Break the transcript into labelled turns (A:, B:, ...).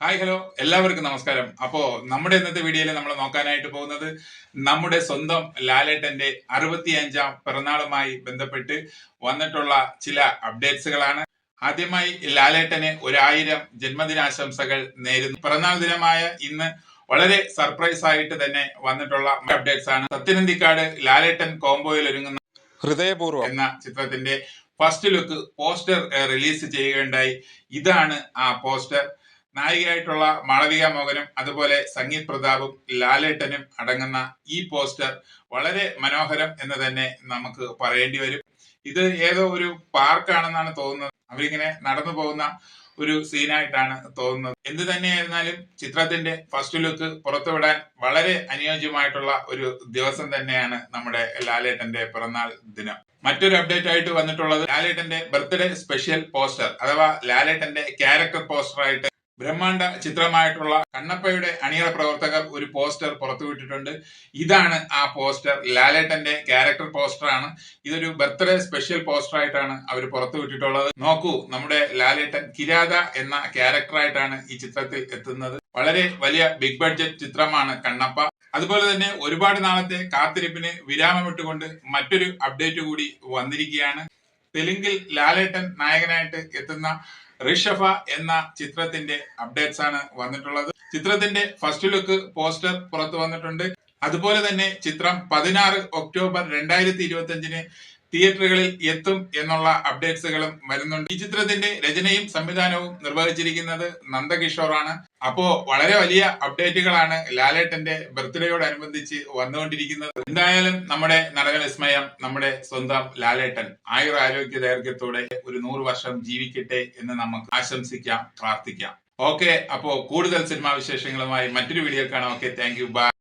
A: Hi hello എല്ലാവർക്കും നമസ്കാരം. അപ്പോ നമ്മുടെ ഇന്നത്തെ വീഡിയോയിൽ നമ്മൾ നോക്കാനായിട്ട് പോകുന്നത് നമ്മുടെ സ്വന്തം ലാലേട്ടന്റെ 65ാം പിറന്നാളുമായി ബന്ധപ്പെട്ട് വന്നിട്ടുള്ള ചില അപ്ഡേറ്റ്സുകളാണ്. ആദ്യമായി ലാലേട്ടന് 1000 ജന്മദിനാശംസകൾ നേരുന്നു. പിറന്നാൾ ദിനമായ ഇന്ന് വളരെ സർപ്രൈസ് ആയിട്ട് തന്നെ വന്നിട്ടുള്ള അപ്ഡേറ്റ്സ് ആണ്. സത്യനന്ദിക്കാട് ലാലേട്ടൻ കോംബോയിൽ ഒരുങ്ങുന്ന ഹൃദയപൂർവ്വം എന്ന ചിത്രത്തിന്റെ ഫസ്റ്റ് ലുക്ക് പോസ്റ്റർ റിലീസ് ചെയ്യുകയുണ്ടായി. ഇതാണ് ആ പോസ്റ്റർ. നായികയായിട്ടുള്ള മാളവിക മോഹനും അതുപോലെ സംഗീത് പ്രതാപും ലാലേട്ടനും അടങ്ങുന്ന ഈ പോസ്റ്റർ വളരെ മനോഹരം എന്ന് തന്നെ നമുക്ക് പറയേണ്ടി വരും. ഇത് ഏതോ ഒരു പാർക്കാണെന്നാണ് തോന്നുന്നത്. അവരിങ്ങനെ നടന്നു പോകുന്ന ഒരു സീനായിട്ടാണ് തോന്നുന്നത്. എന്ത് തന്നെയായിരുന്നാലും ചിത്രത്തിന്റെ ഫസ്റ്റ് ലുക്ക് പുറത്തുവിടാൻ വളരെ അനുയോജ്യമായിട്ടുള്ള ഒരു ദിവസം തന്നെയാണ് നമ്മുടെ ലാലേട്ടന്റെ പിറന്നാൾ ദിനം. മറ്റൊരു അപ്ഡേറ്റ് ആയിട്ട് വന്നിട്ടുള്ളത് ലാലേട്ടന്റെ ബർത്ത്ഡേ സ്പെഷ്യൽ പോസ്റ്റർ അഥവാ ലാലേട്ടന്റെ ക്യാരക്ടർ പോസ്റ്റർ ആയിട്ട് ബ്രഹ്മാണ്ഡ ചിത്രമായിട്ടുള്ള കണ്ണപ്പയുടെ അണിയറ പ്രവർത്തകർ ഒരു പോസ്റ്റർ പുറത്തുവിട്ടിട്ടുണ്ട്. ഇതാണ് ആ പോസ്റ്റർ. ലാലേട്ടന്റെ ക്യാരക്ടർ പോസ്റ്റർ ആണ്. ഇതൊരു ബർത്ത്ഡേ സ്പെഷ്യൽ പോസ്റ്റർ ആയിട്ടാണ് അവർ പുറത്തുവിട്ടിട്ടുള്ളത്. നോക്കൂ, നമ്മുടെ ലാലേട്ടൻ കിരാത എന്ന ക്യാരക്ടറായിട്ടാണ് ഈ ചിത്രത്തിൽ എത്തുന്നത്. വളരെ വലിയ ബിഗ് ബഡ്ജറ്റ് ചിത്രമാണ് കണ്ണപ്പ. അതുപോലെ തന്നെ ഒരുപാട് നാളത്തെ കാത്തിരിപ്പിന് വിരാമമിട്ടുകൊണ്ട് മറ്റൊരു അപ്ഡേറ്റ് കൂടി വന്നിരിക്കുകയാണ്. തെലുങ്കിൽ ലാലേട്ടൻ നായകനായിട്ട് എത്തുന്ന ഋഷഭ എന്ന ചിത്രത്തിന്റെ അപ്ഡേറ്റ്സ് ആണ് വന്നിട്ടുള്ളത്. ചിത്രത്തിന്റെ ഫസ്റ്റ് ലുക്ക് പോസ്റ്റർ പുറത്തു വന്നിട്ടുണ്ട്. അതുപോലെ തന്നെ ചിത്രം 16 ഒക്ടോബർ 2025 തിയേറ്ററുകളിൽ എത്തും എന്നുള്ള അപ്ഡേറ്റ്സുകളും വരുന്നുണ്ട്. ഈ ചിത്രത്തിന്റെ രചനയും സംവിധാനവും നിർവഹിച്ചിരിക്കുന്നത് നന്ദകിഷോറാണ്. അപ്പോ വളരെ വലിയ അപ്ഡേറ്റുകളാണ് ലാലേട്ടന്റെ ബർത്ത്ഡേയോടനുബന്ധിച്ച് വന്നുകൊണ്ടിരിക്കുന്നത്. എന്തായാലും നമ്മുടെ നടന വിസ്മയം നമ്മുടെ സ്വന്തം ലാലേട്ടൻ ആയുരാരോഗ്യ ദൈർഘ്യത്തോടെ ഒരു 100 വർഷം ജീവിക്കട്ടെ എന്ന് നമുക്ക് ആശംസിക്കാം, പ്രാർത്ഥിക്കാം. ഓക്കെ, അപ്പോ കൂടുതൽ സിനിമാ വിശേഷങ്ങളുമായി മറ്റൊരു വീഡിയോ കാണാം. Okay, thank you, by.